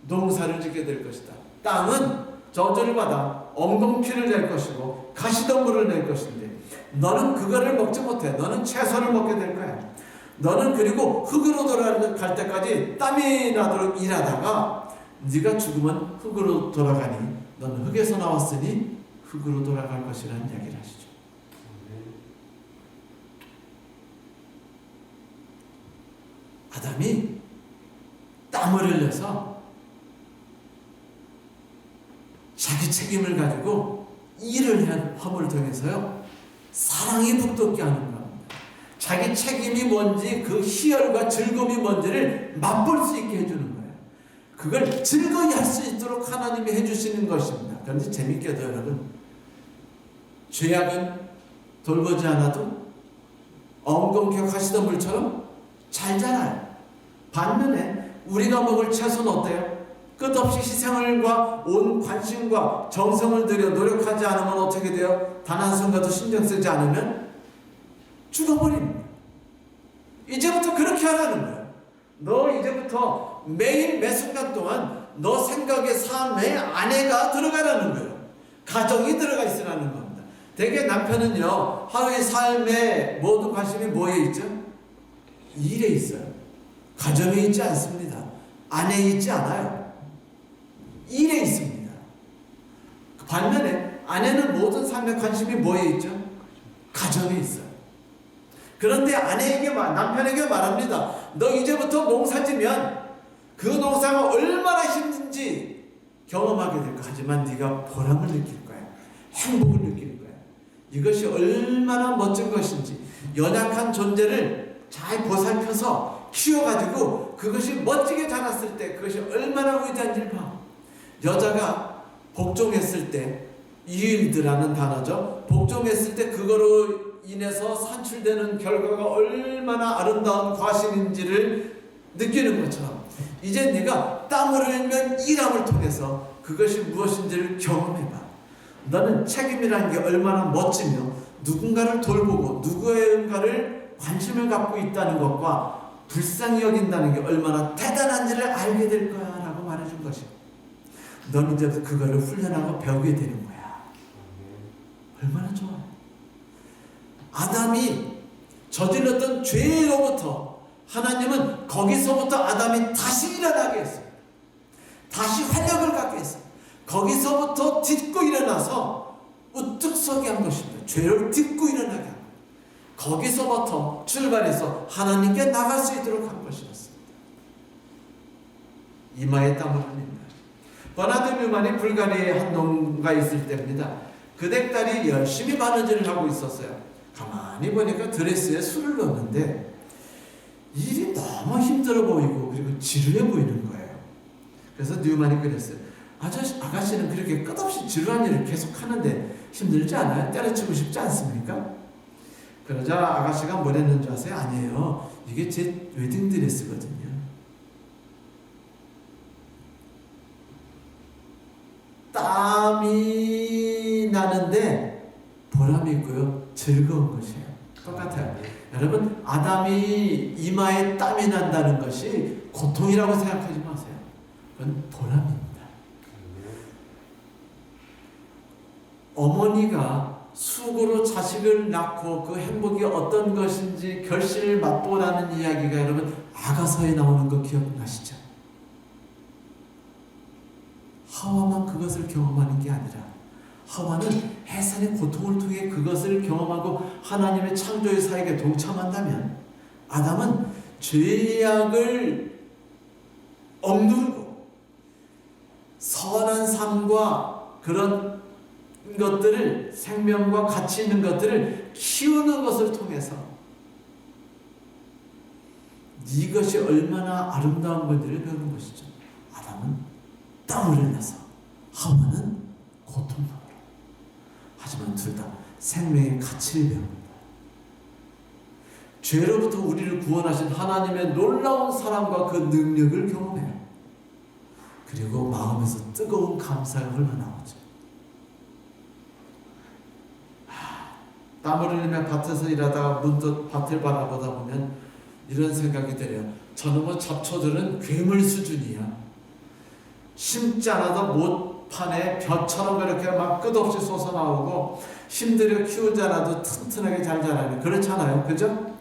농사를 짓게 될 것이다. 땅은 저주를 받아 엉겅퀴를 낼 것이고 가시덤불을 낼 것인데 너는 그거를 먹지 못해. 너는 채소를 먹게 될 거야. 너는 그리고 흙으로 돌아갈 때까지 땀이 나도록 일하다가 네가 죽으면 흙으로 돌아가니 너는 흙에서 나왔으니 흙으로 돌아갈 것이라는 이야기를 하시죠. 아담이 땀을 흘려서 자기 책임을 가지고 일을 한 허물을 통해서요 사랑이 북돋게 하는 겁니다. 자기 책임이 뭔지 그 희열과 즐거움이 뭔지를 맛볼 수 있게 해주는 거예요. 그걸 즐거이 할 수 있도록 하나님이 해주시는 것입니다. 그런데 재밌게도 여러분, 죄악은 돌보지 않아도 엉겅퀴 가시덤불처럼 잘 자라요. 반면에 우리가 먹을 채소는 어때요? 끝없이 희생과 온 관심과 정성을 들여 노력하지 않으면 어떻게 돼요? 단 한순간도 신경 쓰지 않으면 죽어버립니다. 이제부터 그렇게 하라는 거예요. 너 이제부터 매일 매 순간 동안 너 생각의 삶에 아내가 들어가라는 거예요. 가정이 들어가 있으라는 겁니다. 대개 남편은요 하루의 삶에 모든 관심이 뭐에 있죠? 일에 있어요. 가정에 있지 않습니다. 아내에 있지 않아요. 일에 있습니다. 반면에 아내는 모든 삶의 관심이 뭐에 있죠? 가정에 있어요. 그런데 아내에게 남편에게 말합니다. 너 이제부터 농사지면 그 농사가 얼마나 힘든지 경험하게 될 거야. 하지만 네가 보람을 느낄 거야. 행복을 느낄 거야. 이것이 얼마나 멋진 것인지 연약한 존재를 잘 보살펴서 키워가지고 그것이 멋지게 자랐을 때 그것이 얼마나 위대한지를 봐. 여자가 복종했을 때, 이일드라는 단어죠. 복종했을 때 그거로 인해서 산출되는 결과가 얼마나 아름다운 과실인지를 느끼는 것처럼 이제 네가 땀을 흘리면 일함을 통해서 그것이 무엇인지를 경험해봐. 너는 책임이라는 게 얼마나 멋지며 누군가를 돌보고 누구인가를 관심을 갖고 있다는 것과 불쌍히 여긴다는 게 얼마나 대단한지를 알게 될 거야 라고 말해준 것이야. 넌 이제 그거를 훈련하고 배우게 되는 거야. 얼마나 좋아. 아담이 저질렀던 죄로부터 하나님은 거기서부터 아담이 다시 일어나게 했어요. 다시 활력을 갖게 했어요. 거기서부터 딛고 일어나서 우뚝 서게 한 것입니다. 죄를 딛고 일어나게 한 거예요. 거기서부터 출발해서 하나님께 나갈 수 있도록 한 것이었습니다. 이마에 땀을 흘립니다. 버나드 뮤만이 불가리에 한 농가에 있을 때입니다. 그 댁딸이 열심히 바느질을 하고 있었어요. 가만히 보니까 드레스에 술을 넣었는데 일이 너무 힘들어 보이고 그리고 지루해 보이는 거예요. 그래서 뉴만이 그랬어요. 아가씨는 그렇게 끝없이 지루한 일을 계속 하는데 힘들지 않아요? 때려치고 싶지 않습니까? 그러자 아가씨가 뭐랬는 줄 아세요? 아니에요. 이게 제 웨딩드레스거든요. 땀이 나는데 보람이 있고요. 즐거운 것이에요. 똑같아요. 여러분, 아담이 이마에 땀이 난다는 것이 고통이라고 생각하지 마세요. 그건 보람입니다. 어머니가 수고로 자식을 낳고 그 행복이 어떤 것인지 결실을 맛보라는 이야기가 여러분 아가서에 나오는 거 기억나시죠? 하와만 그것을 경험하는 게 아니라 하와는 해산의 고통을 통해 그것을 경험하고 하나님의 창조의 사역에 동참한다면 아담은 죄악을 억누르고 선한 삶과 그런 것들을 생명과 가치 있는 것들을 키우는 것을 통해서 이것이 얼마나 아름다운 건지를 배우는 것이죠. 아담은 땀을 흘려서 하와는 고통으로. 하지만 둘 다 생명의 가치를 배웁니다. 죄로부터 우리를 구원하신 하나님의 놀라운 사랑과 그 능력을 경험해요. 그리고 마음에서 뜨거운 감사가 흘러나오죠. 땀을 흘리며 밭에서 일하다가 문득 밭을 바라보다 보면 이런 생각이 들어요. 저놈의 잡초들은 괴물 수준이야. 심지 않아도 못판에 벼처럼 이렇게 막 끝없이 솟아나오고 힘들여 키우지 않아도 튼튼하게 잘 자라는, 그렇잖아요. 그죠?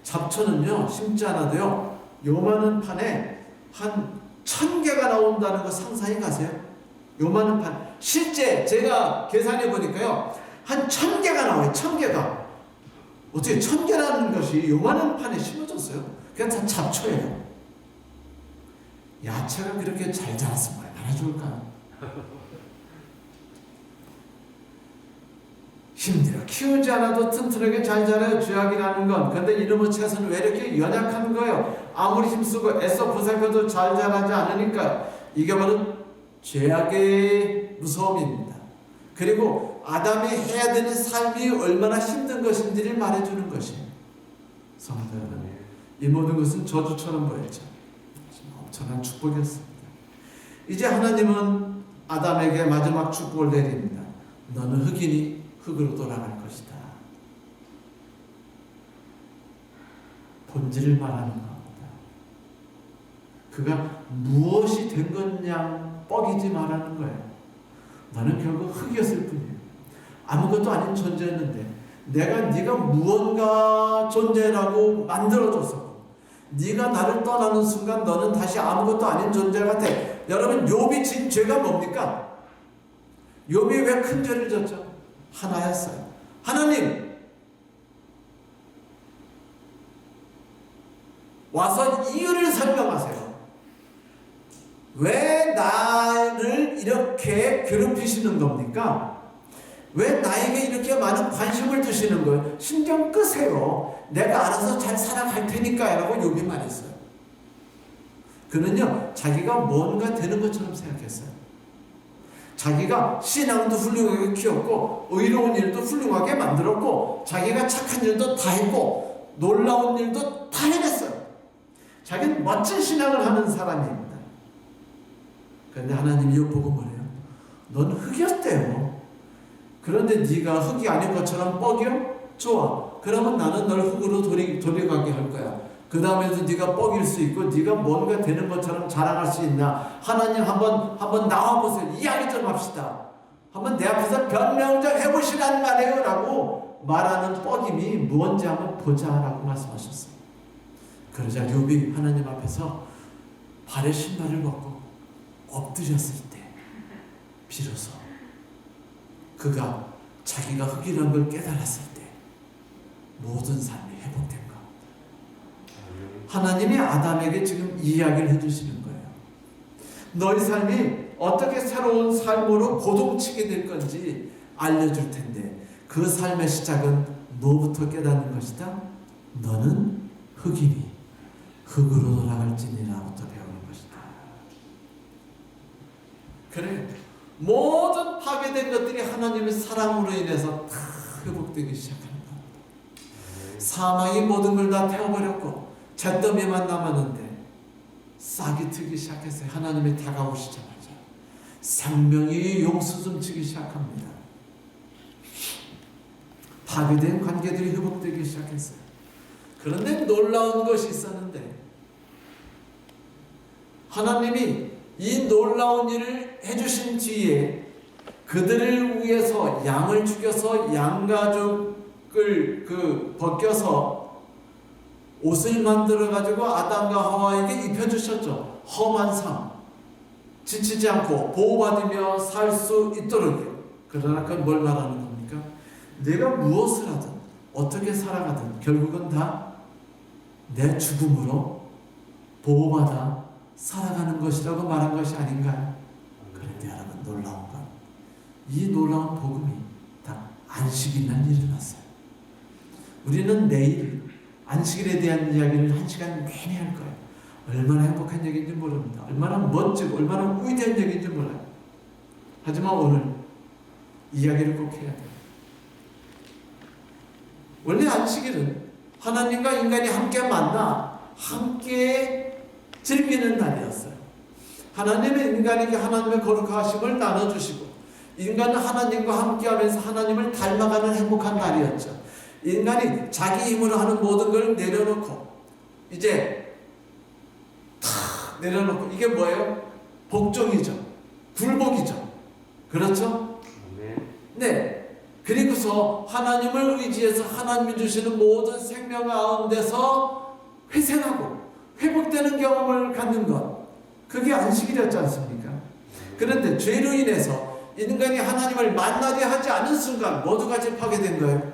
잡초는요 심지 않아도요 요만한 판에 한 1000개가 나온다는 거 상상해 가세요. 요만한 판, 실제 제가 계산해 보니까요 한 1000개가 나와요. 1000개가. 어떻게 1000개라는 것이 요만한 판에 심어졌어요? 그냥 다 잡초예요. 야채가 그렇게 잘 자랐으면 얼마나 좋을까요? 힘들어 키우지 않아도 튼튼하게 잘 자라요. 죄악이라는 건. 그런데 이놈의 채소는 왜 이렇게 연약한 거예요? 아무리 힘쓰고 애써 보살펴도 잘 자라지 않으니까. 이게 바로 죄악의 무서움입니다. 그리고 아담이 해야 되는 삶이 얼마나 힘든 것인지를 말해주는 것이에요. 성도 여러분, 이 모든 것은 저주처럼 보였죠. 엄청난 축복이었습니다. 이제 하나님은 아담에게 마지막 축복을 내립니다. 너는 흙이니 흙으로 돌아갈 것이다. 본질을 말하는 겁니다. 그가 무엇이 된 것냥 뻐기지 말하는 거예요. 너는 결국 흙이었을 뿐이에요. 아무것도 아닌 존재였는데 내가 네가 무언가 존재라고 만들어줬어. 네가 나를 떠나는 순간 너는 다시 아무것도 아닌 존재 같아. 여러분, 욥이 진 죄가 뭡니까? 욥이 왜 큰 죄를 졌죠? 하나였어요. 하나님 와서 이유를 설명하세요. 왜 나를 이렇게 괴롭히시는 겁니까? 왜 나에게 이렇게 많은 관심을 두시는 거예요? 신경 끄세요. 내가 알아서 잘 살아갈 테니까 라고 욥이 말했어요. 그는요 자기가 뭔가 되는 것처럼 생각했어요. 자기가 신앙도 훌륭하게 키웠고 의로운 일도 훌륭하게 만들었고 자기가 착한 일도 다 했고 놀라운 일도 다 해냈어요. 자기는 멋진 신앙을 하는 사람입니다. 그런데 하나님이 욥 보고 뭐래요? 넌 흙이었대요. 그런데 네가 흙이 아닌 것처럼 뻐겨? 좋아. 그러면 나는 널 흙으로 돌아가게 할 거야. 그 다음에도 네가 뻐길 수 있고 네가 뭔가 되는 것처럼 자랑할 수 있나? 하나님 한번 나와보세요. 이야기 좀 합시다. 한번 내 앞에서 변명 좀 해보시란 말이에요 라고 말하는 뻐김이 무언지 한번 보자 라고 말씀하셨어요. 그러자 욥이 하나님 앞에서 발에 신발을 벗고 엎드렸을 때 비로소 그가 자기가 흙이라는 걸 깨달았을 때 모든 삶이 회복된 것. 하나님이 아담에게 지금 이야기를 해주시는 거예요. 너희 삶이 어떻게 새로운 삶으로 고동치게 될 건지 알려줄 텐데 그 삶의 시작은 뭐부터 깨닫는 것이다? 너는 흙이니 흙으로 돌아갈지니라부터 배우는 것이다. 그래, 모든 파괴된 것들이 하나님의 사랑으로 인해서 다 회복되기 시작하는 겁니다. 사망이 모든 걸 다 태워버렸고 잿더미만 남았는데 싹이 트기 시작했어요. 하나님이 다가오시자마자 생명이 용수숨치기 시작합니다. 파괴된 관계들이 회복되기 시작했어요. 그런데 놀라운 것이 있었는데 하나님이 이 놀라운 일을 해주신 뒤에 그들을 위해서 양을 죽여서 양가죽을 벗겨서 옷을 만들어 가지고 아담과 하와에게 입혀주셨죠. 험한 삶, 지치지 않고 보호받으며 살 수 있도록요. 그러나 그건 뭘 말하는 겁니까? 내가 무엇을 하든 어떻게 살아가든 결국은 다 내 죽음으로 보호받아 살아가는 것이라고 말한 것이 아닌가요? 그런데 여러분, 놀라운 건 이 놀라운 복음이 다 안식일 날 일어났어요. 우리는 내일 안식일에 대한 이야기를 1시간 내내 할 거예요. 얼마나 행복한 얘기인지 모릅니다. 얼마나 멋지고 얼마나 위대한 얘기인지 몰라요. 하지만 오늘 이야기를 꼭 해야 돼요. 원래 안식일은 하나님과 인간이 함께 만나 함께 즐기는 날이었어요. 하나님의 인간에게 하나님의 거룩하심을 나눠주시고 인간은 하나님과 함께하면서 하나님을 닮아가는 행복한 날이었죠. 인간이 자기 힘으로 하는 모든 걸 내려놓고 이제 탁 내려놓고 이게 뭐예요? 복종이죠. 굴복이죠. 그렇죠? 네. 그리고서 하나님을 의지해서 하나님이 주시는 모든 생명 가운데서 회생하고 회복되는 경험을 갖는 것, 그게 안식일이었지 않습니까? 그런데 죄로 인해서 인간이 하나님을 만나게 하지 않은 순간 모두가 파괴된 거예요.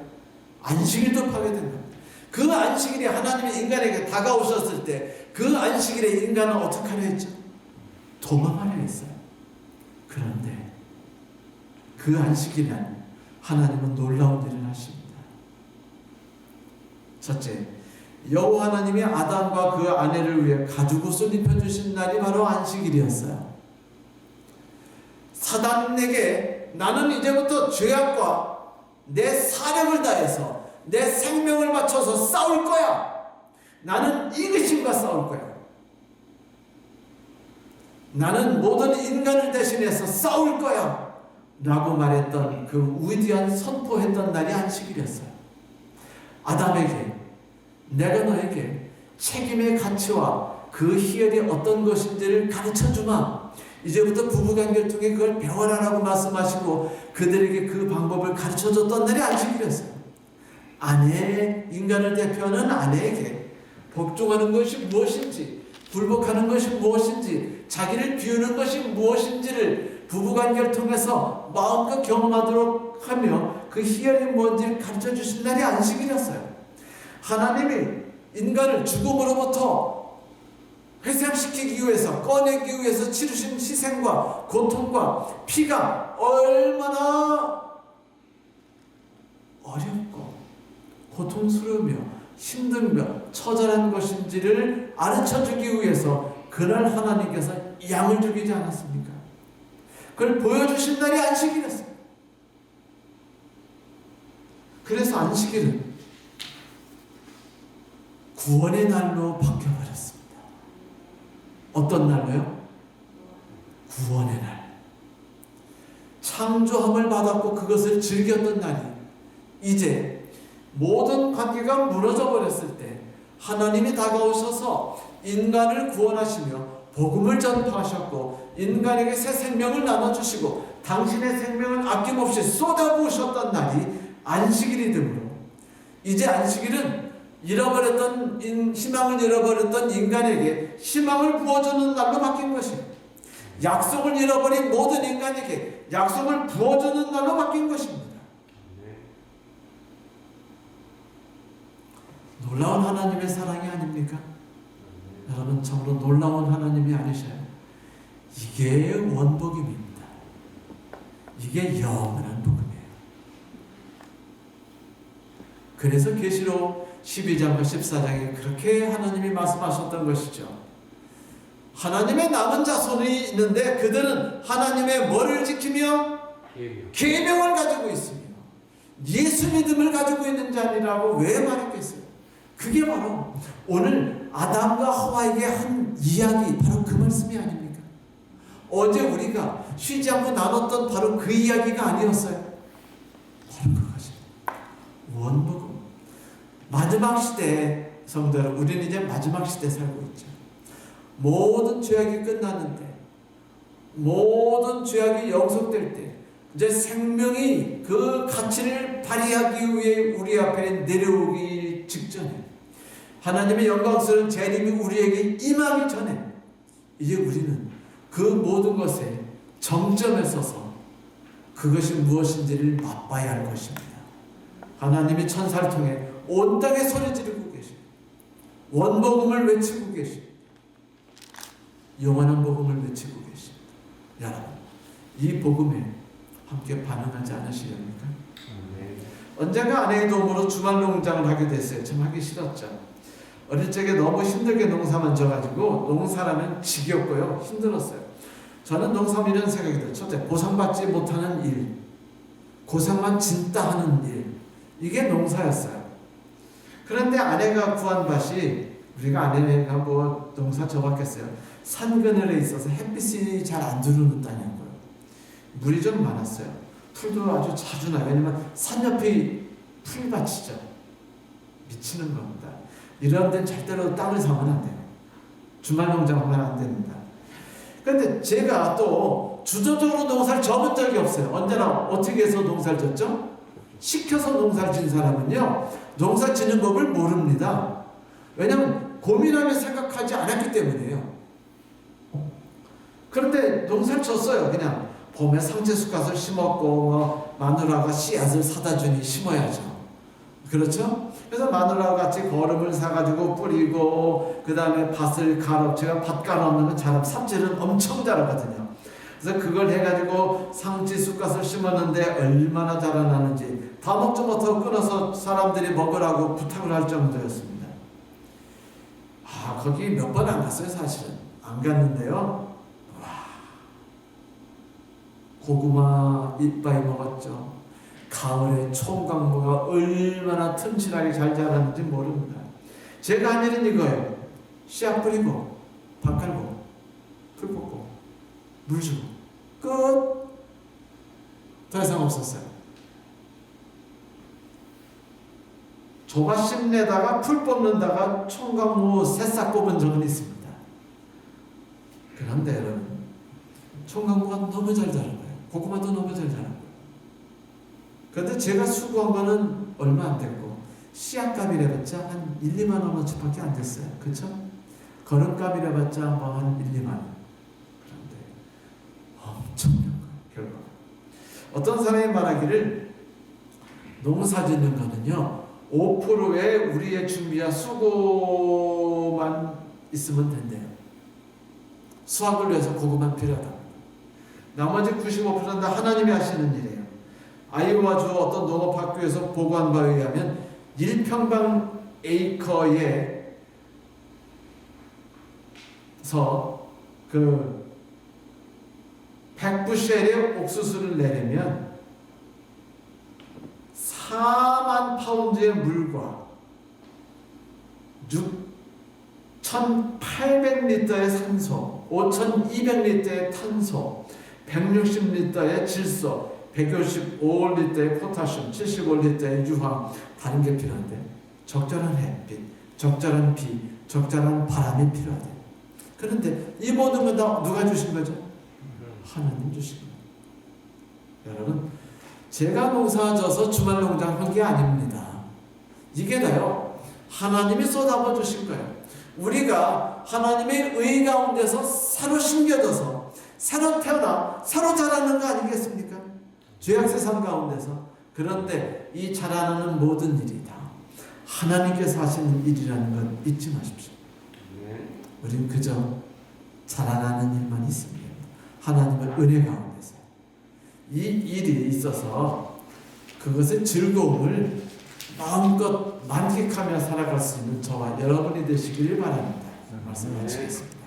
안식일도 파괴된 겁니다. 그 안식일에 하나님이 인간에게 다가오셨을 때 그 안식일에 인간은 어떻게 하려 했죠? 도망하려 했어요. 그런데 그 안식일에는 하나님은 놀라운 일을 하십니다. 첫째, 여호와 하나님이 아담과 그 아내를 위해 가죽옷을 입혀주신 날이 바로 안식일이었어요. 사단에게 나는 이제부터 죄악과 내 사력을 다해서 내 생명을 바쳐서 싸울 거야. 나는 이기심과 싸울 거야. 나는 모든 인간을 대신해서 싸울 거야. 라고 말했던 그 위대한 선포했던 날이 안식일이었어요. 아담에게 내가 너에게 책임의 가치와 그 희열이 어떤 것인지를 가르쳐주마. 이제부터 부부관계를 통해 그걸 배워라라고 말씀하시고 그들에게 그 방법을 가르쳐줬던 날이 안식일이었어요. 아내, 인간을 대표하는 아내에게 복종하는 것이 무엇인지, 굴복하는 것이 무엇인지, 자기를 비우는 것이 무엇인지를 부부관계를 통해서 마음껏 경험하도록 하며 그 희열이 뭔지를 가르쳐주신 날이 안식일이었어요. 하나님이 인간을 죽음으로부터 회생시키기 위해서, 꺼내기 위해서 치르신 희생과 고통과 피가 얼마나 어렵고 고통스러우며 힘들며 처절한 것인지를 가르쳐주기 위해서 그날 하나님께서 양을 죽이지 않았습니까? 그걸 보여주신 날이 안식일이었어요. 그래서 안식일은 구원의 날로 바뀌어버렸습니다. 어떤 날로요? 구원의 날. 창조함을 받았고 그것을 즐겼던 날이 이제 모든 관계가 무너져 버렸을 때 하나님이 다가오셔서 인간을 구원하시며 복음을 전파하셨고 인간에게 새 생명을 나눠주시고 당신의 생명을 아낌없이 쏟아부으셨던 날이 안식일이 되므로 이제 안식일은 희망을 잃어버렸던 인간에게 희망을 부어주는 날로 바뀐 것이에요. 약속을 잃어버린 모든 인간에게 약속을 부어주는 날로 바뀐 것입니다. 놀라운 하나님의 사랑이 아닙니까? 여러분, 참으로 놀라운 하나님이 아니셔요. 이게 원복음입니다. 이게 영원한 복음이에요. 그래서 계시록 12장과 14장에 그렇게 하나님이 말씀하셨던 것이죠. 하나님의 남은 자손이 있는데 그들은 하나님의 뭐를 지키며? 계명을 가지고 있으며 예수 믿음을 가지고 있는 자리라고 왜 말했겠어요? 그게 바로 오늘 아담과 하와에게 한 이야기, 바로 그 말씀이 아닙니까? 어제 우리가 쉬지 않고 나눴던 바로 그 이야기가 아니었어요? 바로 그것입니다. 원복음. 마지막 시대에, 성도 여러분, 우리는 이제 마지막 시대에 살고 있죠. 모든 죄악이 끝났는데, 모든 죄악이 영속될 때, 이제 생명이 그 가치를 발휘하기 위해 우리 앞에 내려오기 직전에, 하나님의 영광스러운 재림이 우리에게 임하기 전에, 이제 우리는 그 모든 것에 정점에 서서 그것이 무엇인지를 맛봐야 할 것입니다. 하나님이 천사를 통해 온 땅에 소리 지르고 계시고, 원복음을 외치고 계시고, 영원한 복음을 외치고 계십니다. 여러분, 이 복음에 함께 반응하지 않으시렵니까? 언젠가 아내의 도움으로 주말 농장을 하게 됐어요. 참 하기 싫었죠. 어릴 적에 너무 힘들게 농사만 져가지고 농사라면 지겹고요, 힘들었어요. 저는 농사면 이런 생각이 들어요. 첫째, 보상받지 못하는 일, 고생만 진짜 하는 일, 이게 농사였어요. 그런데 아내가 구한 밭이, 우리가 아내가 뭐 농사 져봤겠어요. 산 그늘에 있어서 햇빛이 잘 안 들어오는 땅이었고요. 물이 좀 많았어요. 풀도 아주 자주 나요. 왜냐면 산 옆이 풀밭이죠. 미치는 겁니다. 이런 데는 절대로 땅을 사면 안 돼요. 주말 농장하면 안 됩니다. 그런데 제가 또 주도적으로 농사를 져본 적이 없어요. 언제나 어떻게 해서 농사를 졌죠? 시켜서 농사를 진 사람은요, 농사 짓는 법을 모릅니다. 왜냐하면 고민하며 생각하지 않았기 때문이에요. 그런데 농사를 졌어요. 그냥 봄에 상추쑥갓을 심었고, 뭐 마누라가 씨앗을 사다 주니 심어야죠. 그렇죠? 그래서 마누라와 같이 거름을 사가지고 뿌리고, 그 다음에 밭을 갈아, 제가 밭 갈아엎는 건 잘하고, 삽질은 엄청 잘하거든요. 그래서 그걸 해가지고 상추쑥갓을 심었는데 얼마나 자라나는지 다 먹지 못하고 끊어서 사람들이 먹으라고 부탁을 할 정도였습니다. 거기 몇 번 안 갔어요. 사실은 안 갔는데요, 와, 고구마 이빠이 먹었죠. 가을에 총각무가 얼마나 튼실하게 잘 자랐는지 모릅니다. 제가 한 일은 이거예요. 씨앗 뿌리고, 밥 갈고, 풀 뽑고, 물 주고, 끝. 더 이상 없었어요. 조가심 내다가 풀 뽑는다가 총각무 새싹 뽑은 적은 있습니다. 그런데 여러분, 총각무가 너무 잘 자란 거예요. 고구마도 너무 잘 자란 거예요. 그런데 제가 수고한 거는 얼마 안 됐고, 씨앗값이래봤자 한 1, 2만 원어치밖에 안 됐어요. 그쵸? 거름값이래봤자 뭐 한 1, 2만 원. 그런데 엄청난 거예요, 결과. 어떤 사람이 말하기를, 농사 짓는 거는요, 5%의 우리의 준비와 수고만 있으면 된대요. 수확을 위해서 그것만 필요하다. 나머지 95%는 다 하나님이 하시는 일이에요. 아이오와주 어떤 농업학교에서 보고한 바에 의하면 1평방 에이커에서 그 100부쉘의 옥수수를 내려면 4만 파운드의 물과 6,800리터의 산소, 5,200리터의 탄소, 160리터의 질소, 155리터의 포타슘, 75리터의 유황, 다른 게 필요한데, 적절한 햇빛, 적절한 비, 적절한 바람이 필요하대. 그런데 이 모든 건 다 누가 주신 거죠? 하나님 주신 거예요. 여러분, 제가 농사 져서 주말 농장 한 게 아닙니다. 이게 다요, 하나님이 쏟아부어 주신 거예요. 우리가 하나님의 의 가운데서 새로 심겨져서 새로 태어나 새로 자라는 거 아니겠습니까? 죄악의 삶 가운데서. 그런데 이 자라나는 모든 일이 다 하나님께서 하시는 일이라는 건 잊지 마십시오. 우리는 그저 자라나는 일만 있으면 하나님의 은혜 가운데서 이 일이 있어서 그것의 즐거움을 마음껏 만끽하며 살아갈 수 있는 저와 여러분이 되시기를 바랍니다. 말씀 마치겠습니다.